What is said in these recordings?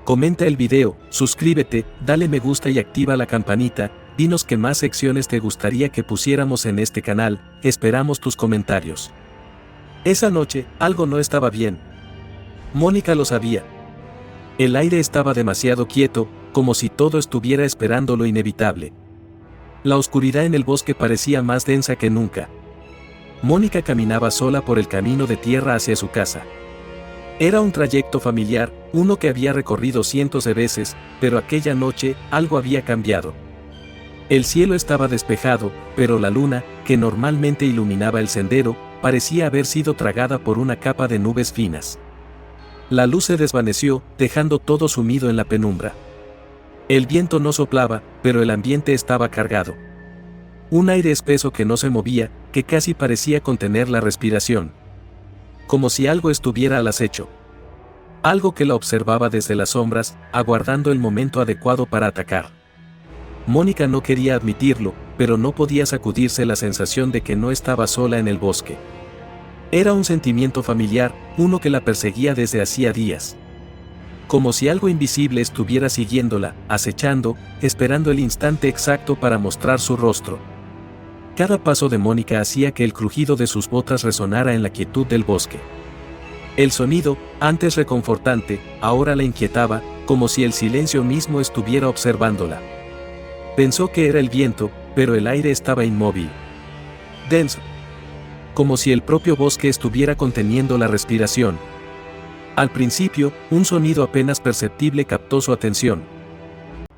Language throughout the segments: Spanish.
Comenta el video, suscríbete, dale me gusta y activa la campanita. Dinos qué más secciones te gustaría que pusiéramos en este canal, esperamos tus comentarios. Esa noche, algo no estaba bien. Mónica lo sabía. El aire estaba demasiado quieto, como si todo estuviera esperando lo inevitable. La oscuridad en el bosque parecía más densa que nunca. Mónica caminaba sola por el camino de tierra hacia su casa. Era un trayecto familiar, uno que había recorrido cientos de veces, pero aquella noche, algo había cambiado. El cielo estaba despejado, pero la luna, que normalmente iluminaba el sendero, parecía haber sido tragada por una capa de nubes finas. La luz se desvaneció, dejando todo sumido en la penumbra. El viento no soplaba, pero el ambiente estaba cargado. Un aire espeso que no se movía, que casi parecía contener la respiración. Como si algo estuviera al acecho. Algo que la observaba desde las sombras, aguardando el momento adecuado para atacar. Mónica no quería admitirlo, pero no podía sacudirse la sensación de que no estaba sola en el bosque. Era un sentimiento familiar, uno que la perseguía desde hacía días. Como si algo invisible estuviera siguiéndola, acechando, esperando el instante exacto para mostrar su rostro. Cada paso de Mónica hacía que el crujido de sus botas resonara en la quietud del bosque. El sonido, antes reconfortante, ahora la inquietaba, como si el silencio mismo estuviera observándola. Pensó que era el viento, pero el aire estaba inmóvil. Denso. Como si el propio bosque estuviera conteniendo la respiración. Al principio, un sonido apenas perceptible captó su atención.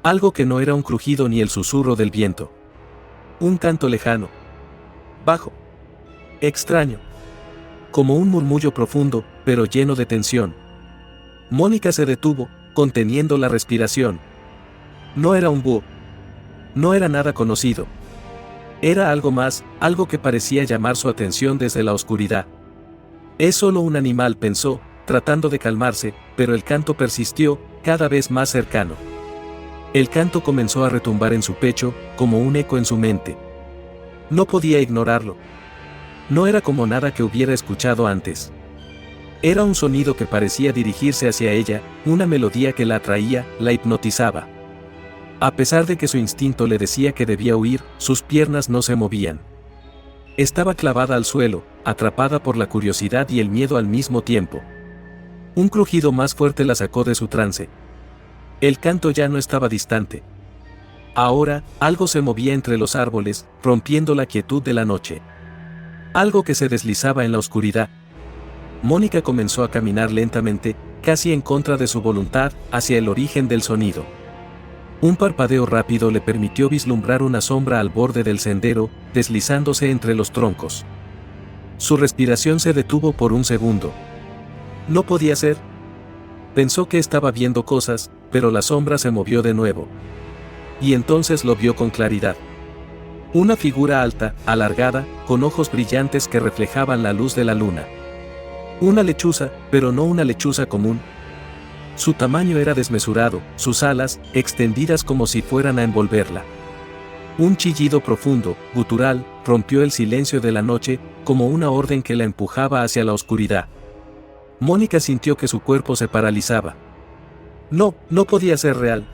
Algo que no era un crujido ni el susurro del viento. Un canto lejano. Bajo. Extraño. Como un murmullo profundo, pero lleno de tensión. Mónica se detuvo, conteniendo la respiración. No era un búho. No era nada conocido. Era algo más, algo que parecía llamar su atención desde la oscuridad. Es solo un animal, pensó, tratando de calmarse, pero el canto persistió, cada vez más cercano. El canto comenzó a retumbar en su pecho, como un eco en su mente. No podía ignorarlo. No era como nada que hubiera escuchado antes. Era un sonido que parecía dirigirse hacia ella, una melodía que la atraía, la hipnotizaba. A pesar de que su instinto le decía que debía huir, sus piernas no se movían. Estaba clavada al suelo, atrapada por la curiosidad y el miedo al mismo tiempo. Un crujido más fuerte la sacó de su trance. El canto ya no estaba distante. Ahora, algo se movía entre los árboles, rompiendo la quietud de la noche. Algo que se deslizaba en la oscuridad. Mónica comenzó a caminar lentamente, casi en contra de su voluntad, hacia el origen del sonido. Un parpadeo rápido le permitió vislumbrar una sombra al borde del sendero, deslizándose entre los troncos. Su respiración se detuvo por un segundo. No podía ser. Pensó que estaba viendo cosas, pero la sombra se movió de nuevo. Y entonces lo vio con claridad. Una figura alta, alargada, con ojos brillantes que reflejaban la luz de la luna. Una lechuza, pero no una lechuza común. Su tamaño era desmesurado, sus alas, extendidas como si fueran a envolverla. Un chillido profundo, gutural, rompió el silencio de la noche, como una orden que la empujaba hacia la oscuridad. Mónica sintió que su cuerpo se paralizaba. No podía ser real.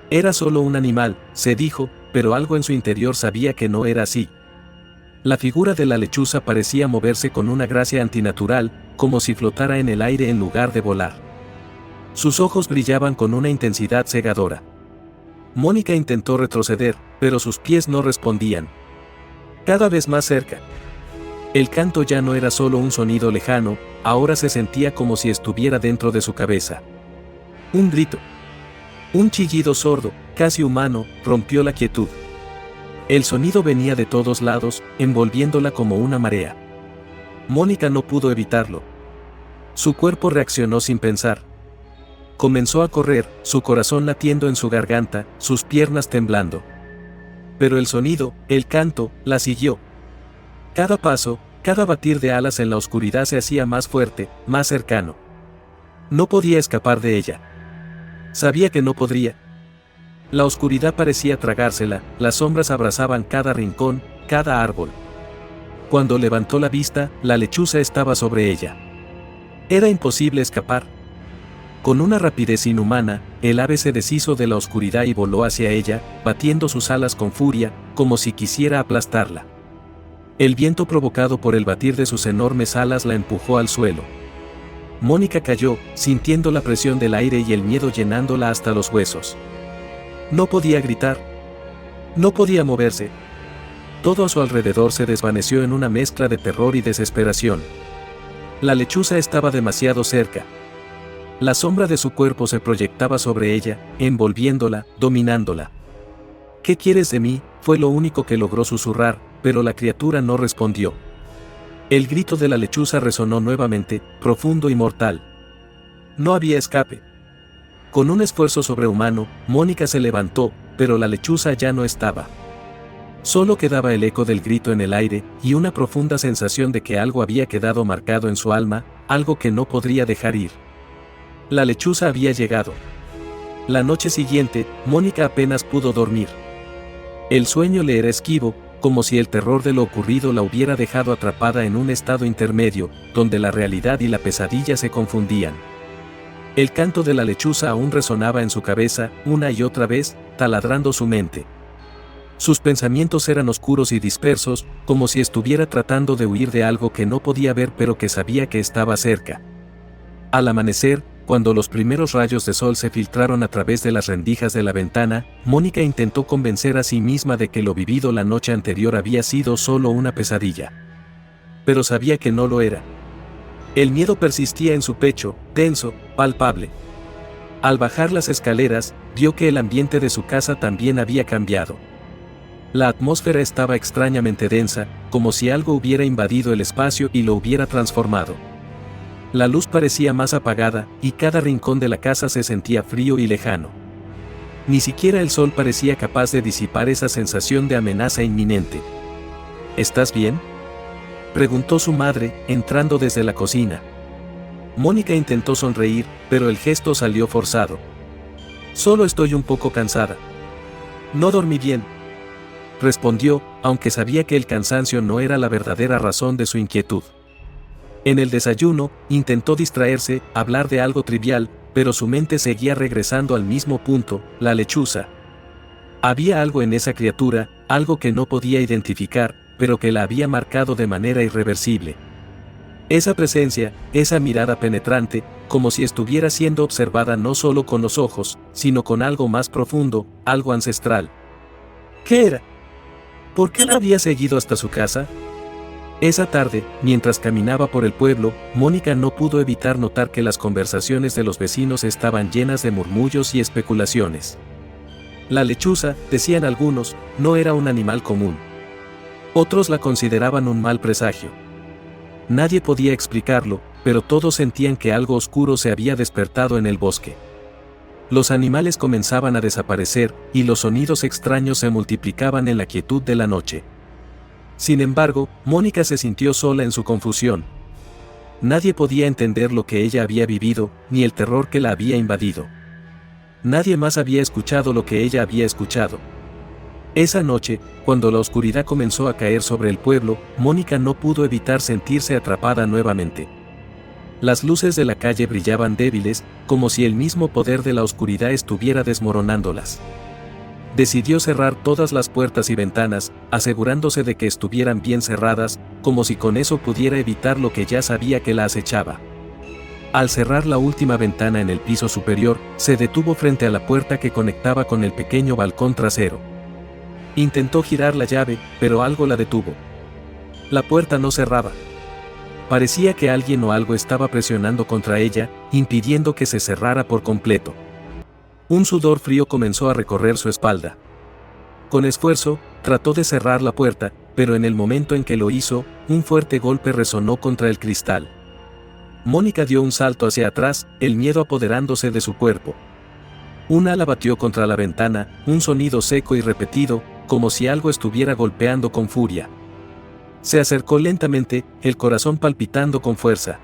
Era solo un animal, se dijo, pero algo en su interior sabía que no era así. La figura de la lechuza parecía moverse con una gracia antinatural, como si flotara en el aire en lugar de volar. Sus ojos brillaban con una intensidad cegadora. Mónica intentó retroceder, pero sus pies no respondían. Cada vez más cerca. El canto ya no era solo un sonido lejano, ahora se sentía como si estuviera dentro de su cabeza. Un grito. Un chillido sordo, casi humano, rompió la quietud. El sonido venía de todos lados, envolviéndola como una marea. Mónica no pudo evitarlo. Su cuerpo reaccionó sin pensar. Comenzó a correr, su corazón latiendo en su garganta, sus piernas temblando. Pero el sonido, el canto, la siguió. Cada paso, cada batir de alas en la oscuridad se hacía más fuerte, más cercano. No podía escapar de ella. Sabía que no podría. La oscuridad parecía tragársela, las sombras abrazaban cada rincón, cada árbol. Cuando levantó la vista, la lechuza estaba sobre ella. Era imposible escapar. Con una rapidez inhumana, el ave se deshizo de la oscuridad y voló hacia ella, batiendo sus alas con furia, como si quisiera aplastarla. El viento provocado por el batir de sus enormes alas la empujó al suelo. Mónica cayó, sintiendo la presión del aire y el miedo llenándola hasta los huesos. No podía gritar. No podía moverse. Todo a su alrededor se desvaneció en una mezcla de terror y desesperación. La lechuza estaba demasiado cerca. La sombra de su cuerpo se proyectaba sobre ella, envolviéndola, dominándola. ¿Qué quieres de mí?, fue lo único que logró susurrar, pero la criatura no respondió. El grito de la lechuza resonó nuevamente, profundo y mortal. No había escape. Con un esfuerzo sobrehumano, Mónica se levantó, pero la lechuza ya no estaba. Solo quedaba el eco del grito en el aire, y una profunda sensación de que algo había quedado marcado en su alma, algo que no podría dejar ir. La lechuza había llegado. La noche siguiente, Mónica apenas pudo dormir. El sueño le era esquivo, como si el terror de lo ocurrido la hubiera dejado atrapada en un estado intermedio, donde la realidad y la pesadilla se confundían. El canto de la lechuza aún resonaba en su cabeza, una y otra vez, taladrando su mente. Sus pensamientos eran oscuros y dispersos, como si estuviera tratando de huir de algo que no podía ver pero que sabía que estaba cerca. Al amanecer, cuando los primeros rayos de sol se filtraron a través de las rendijas de la ventana, Mónica intentó convencer a sí misma de que lo vivido la noche anterior había sido solo una pesadilla. Pero sabía que no lo era. El miedo persistía en su pecho, denso, palpable. Al bajar las escaleras, vio que el ambiente de su casa también había cambiado. La atmósfera estaba extrañamente densa, como si algo hubiera invadido el espacio y lo hubiera transformado. La luz parecía más apagada, y cada rincón de la casa se sentía frío y lejano. Ni siquiera el sol parecía capaz de disipar esa sensación de amenaza inminente. ¿Estás bien?, preguntó su madre, entrando desde la cocina. Mónica intentó sonreír, pero el gesto salió forzado. Solo estoy un poco cansada. No dormí bien, respondió, aunque sabía que el cansancio no era la verdadera razón de su inquietud. En el desayuno, intentó distraerse, hablar de algo trivial, pero su mente seguía regresando al mismo punto, la lechuza. Había algo en esa criatura, algo que no podía identificar, pero que la había marcado de manera irreversible. Esa presencia, esa mirada penetrante, como si estuviera siendo observada no solo con los ojos, sino con algo más profundo, algo ancestral. ¿Qué era? ¿Por qué la había seguido hasta su casa? Esa tarde, mientras caminaba por el pueblo, Mónica no pudo evitar notar que las conversaciones de los vecinos estaban llenas de murmullos y especulaciones. La lechuza, decían algunos, no era un animal común. Otros la consideraban un mal presagio. Nadie podía explicarlo, pero todos sentían que algo oscuro se había despertado en el bosque. Los animales comenzaban a desaparecer, y los sonidos extraños se multiplicaban en la quietud de la noche. Sin embargo, Mónica se sintió sola en su confusión. Nadie podía entender lo que ella había vivido, ni el terror que la había invadido. Nadie más había escuchado lo que ella había escuchado. Esa noche, cuando la oscuridad comenzó a caer sobre el pueblo, Mónica no pudo evitar sentirse atrapada nuevamente. Las luces de la calle brillaban débiles, como si el mismo poder de la oscuridad estuviera desmoronándolas. Decidió cerrar todas las puertas y ventanas, asegurándose de que estuvieran bien cerradas, como si con eso pudiera evitar lo que ya sabía que la acechaba. Al cerrar la última ventana en el piso superior, se detuvo frente a la puerta que conectaba con el pequeño balcón trasero. Intentó girar la llave, pero algo la detuvo. La puerta no cerraba. Parecía que alguien o algo estaba presionando contra ella, impidiendo que se cerrara por completo. Un sudor frío comenzó a recorrer su espalda. Con esfuerzo, trató de cerrar la puerta, pero en el momento en que lo hizo, un fuerte golpe resonó contra el cristal. Mónica dio un salto hacia atrás, el miedo apoderándose de su cuerpo. Un ala batió contra la ventana, un sonido seco y repetido, como si algo estuviera golpeando con furia. Se acercó lentamente, el corazón palpitando con fuerza.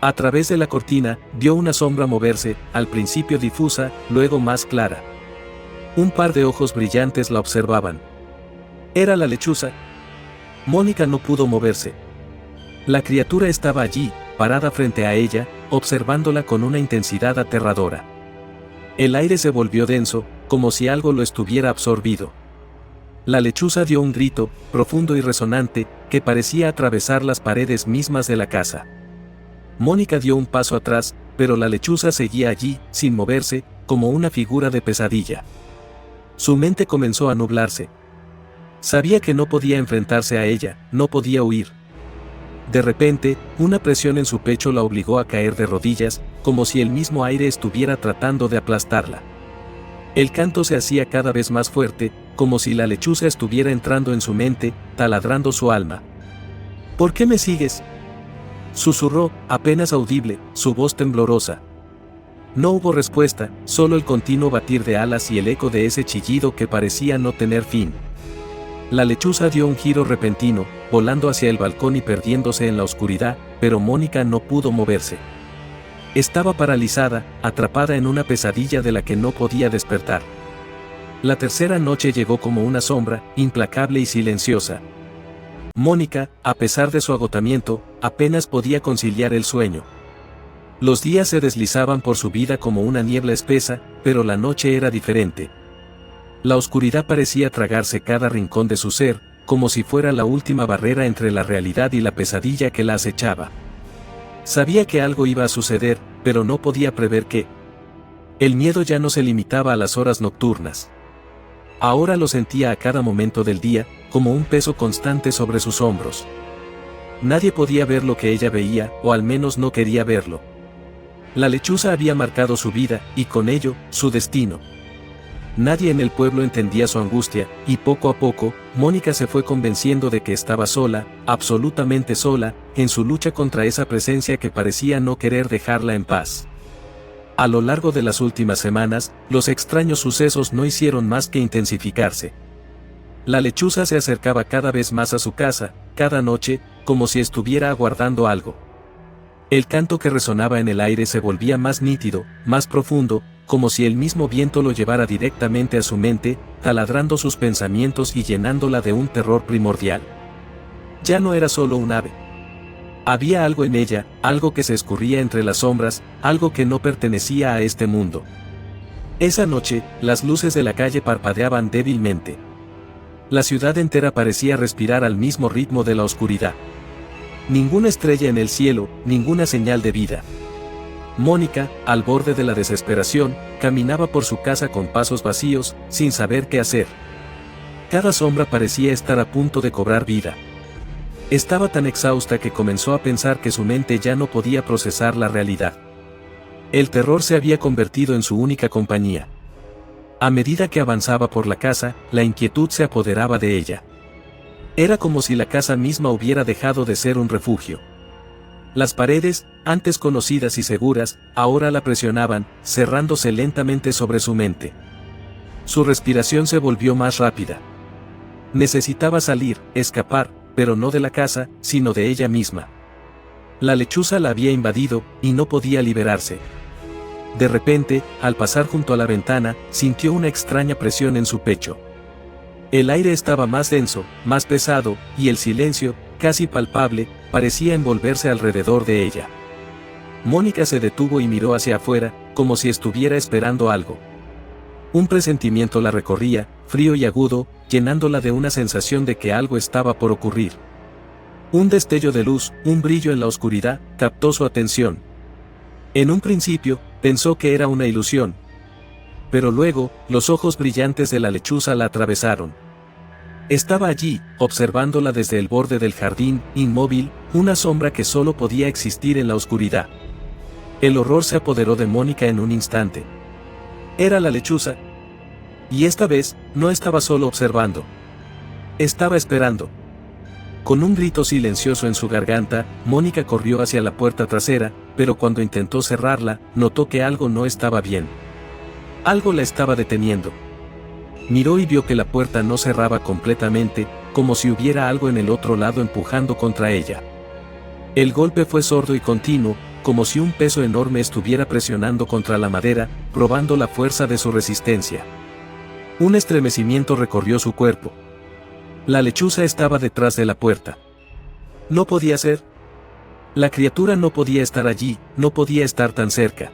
A través de la cortina, vio una sombra moverse, al principio difusa, luego más clara. Un par de ojos brillantes la observaban. Era la lechuza. Mónica no pudo moverse. La criatura estaba allí, parada frente a ella, observándola con una intensidad aterradora. El aire se volvió denso, como si algo lo estuviera absorbido. La lechuza dio un grito, profundo y resonante, que parecía atravesar las paredes mismas de la casa. Mónica dio un paso atrás, pero la lechuza seguía allí, sin moverse, como una figura de pesadilla. Su mente comenzó a nublarse. Sabía que no podía enfrentarse a ella, no podía huir. De repente, una presión en su pecho la obligó a caer de rodillas, como si el mismo aire estuviera tratando de aplastarla. El canto se hacía cada vez más fuerte, como si la lechuza estuviera entrando en su mente, taladrando su alma. ¿Por qué me sigues?, susurró, apenas audible, su voz temblorosa. No hubo respuesta, solo el continuo batir de alas y el eco de ese chillido que parecía no tener fin. La lechuza dio un giro repentino, volando hacia el balcón y perdiéndose en la oscuridad, pero Mónica no pudo moverse. Estaba paralizada, atrapada en una pesadilla de la que no podía despertar. La tercera noche llegó como una sombra, implacable y silenciosa. Mónica, a pesar de su agotamiento, apenas podía conciliar el sueño. Los días se deslizaban por su vida como una niebla espesa, pero la noche era diferente. La oscuridad parecía tragarse cada rincón de su ser, como si fuera la última barrera entre la realidad y la pesadilla que la acechaba. Sabía que algo iba a suceder, pero no podía prever qué. El miedo ya no se limitaba a las horas nocturnas. Ahora lo sentía a cada momento del día, como un peso constante sobre sus hombros. Nadie podía ver lo que ella veía, o al menos no quería verlo. La lechuza había marcado su vida, y con ello, su destino. Nadie en el pueblo entendía su angustia, y poco a poco, Mónica se fue convenciendo de que estaba sola, absolutamente sola, en su lucha contra esa presencia que parecía no querer dejarla en paz. A lo largo de las últimas semanas, los extraños sucesos no hicieron más que intensificarse. La lechuza se acercaba cada vez más a su casa, cada noche, como si estuviera aguardando algo. El canto que resonaba en el aire se volvía más nítido, más profundo, como si el mismo viento lo llevara directamente a su mente, taladrando sus pensamientos y llenándola de un terror primordial. Ya no era solo un ave. Había algo en ella, algo que se escurría entre las sombras, algo que no pertenecía a este mundo. Esa noche, las luces de la calle parpadeaban débilmente. La ciudad entera parecía respirar al mismo ritmo de la oscuridad. Ninguna estrella en el cielo, ninguna señal de vida. Mónica, al borde de la desesperación, caminaba por su casa con pasos vacíos, sin saber qué hacer. Cada sombra parecía estar a punto de cobrar vida. Estaba tan exhausta que comenzó a pensar que su mente ya no podía procesar la realidad. El terror se había convertido en su única compañía. A medida que avanzaba por la casa, la inquietud se apoderaba de ella. Era como si la casa misma hubiera dejado de ser un refugio. Las paredes, antes conocidas y seguras, ahora la presionaban, cerrándose lentamente sobre su mente. Su respiración se volvió más rápida. Necesitaba salir, escapar, pero no de la casa, sino de ella misma. La lechuza la había invadido, y no podía liberarse. De repente, al pasar junto a la ventana, sintió una extraña presión en su pecho. El aire estaba más denso, más pesado, y el silencio, casi palpable, parecía envolverse alrededor de ella. Mónica se detuvo y miró hacia afuera, como si estuviera esperando algo. Un presentimiento la recorría, frío y agudo, llenándola de una sensación de que algo estaba por ocurrir. Un destello de luz, un brillo en la oscuridad, captó su atención. En un principio, pensó que era una ilusión. Pero luego, los ojos brillantes de la lechuza la atravesaron. Estaba allí, observándola desde el borde del jardín, inmóvil, una sombra que solo podía existir en la oscuridad. El horror se apoderó de Mónica en un instante. Era la lechuza. Y esta vez, no estaba solo observando. Estaba esperando. Con un grito silencioso en su garganta, Mónica corrió hacia la puerta trasera, pero cuando intentó cerrarla, notó que algo no estaba bien. Algo la estaba deteniendo. Miró y vio que la puerta no cerraba completamente, como si hubiera algo en el otro lado empujando contra ella. El golpe fue sordo y continuo, como si un peso enorme estuviera presionando contra la madera, probando la fuerza de su resistencia. Un estremecimiento recorrió su cuerpo. La lechuza estaba detrás de la puerta. No podía ser. La criatura no podía estar allí, no podía estar tan cerca.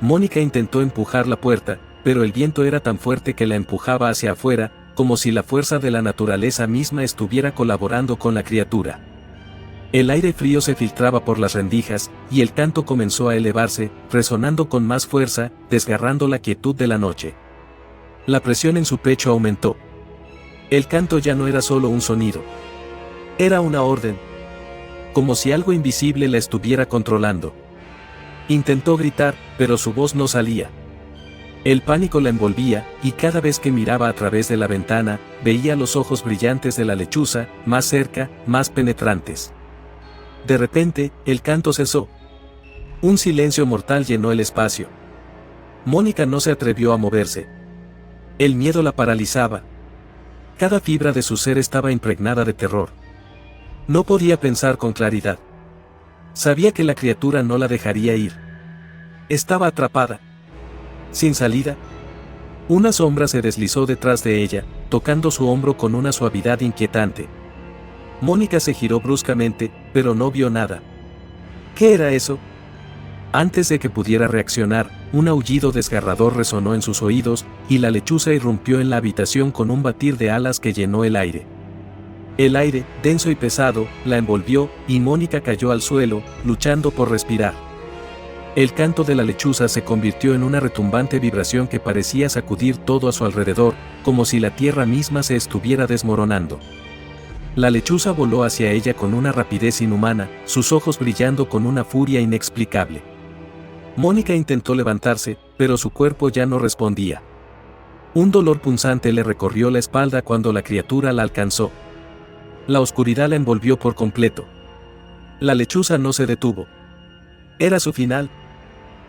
Mónica intentó empujar la puerta, pero el viento era tan fuerte que la empujaba hacia afuera, como si la fuerza de la naturaleza misma estuviera colaborando con la criatura. El aire frío se filtraba por las rendijas, y el canto comenzó a elevarse, resonando con más fuerza, desgarrando la quietud de la noche. La presión en su pecho aumentó. El canto ya no era solo un sonido. Era una orden. Como si algo invisible la estuviera controlando. Intentó gritar, pero su voz no salía. El pánico la envolvía, y cada vez que miraba a través de la ventana, veía los ojos brillantes de la lechuza, más cerca, más penetrantes. De repente, el canto cesó. Un silencio mortal llenó el espacio. Mónica no se atrevió a moverse. El miedo la paralizaba. Cada fibra de su ser estaba impregnada de terror. No podía pensar con claridad. Sabía que la criatura no la dejaría ir. Estaba atrapada. Sin salida. Una sombra se deslizó detrás de ella, tocando su hombro con una suavidad inquietante. Mónica se giró bruscamente, pero no vio nada. ¿Qué era eso? Antes de que pudiera reaccionar, un aullido desgarrador resonó en sus oídos, y la lechuza irrumpió en la habitación con un batir de alas que llenó el aire. El aire, denso y pesado, la envolvió, y Mónica cayó al suelo, luchando por respirar. El canto de la lechuza se convirtió en una retumbante vibración que parecía sacudir todo a su alrededor, como si la tierra misma se estuviera desmoronando. La lechuza voló hacia ella con una rapidez inhumana, sus ojos brillando con una furia inexplicable. Mónica intentó levantarse, pero su cuerpo ya no respondía. Un dolor punzante le recorrió la espalda cuando la criatura la alcanzó. La oscuridad la envolvió por completo. La lechuza no se detuvo. Era su final.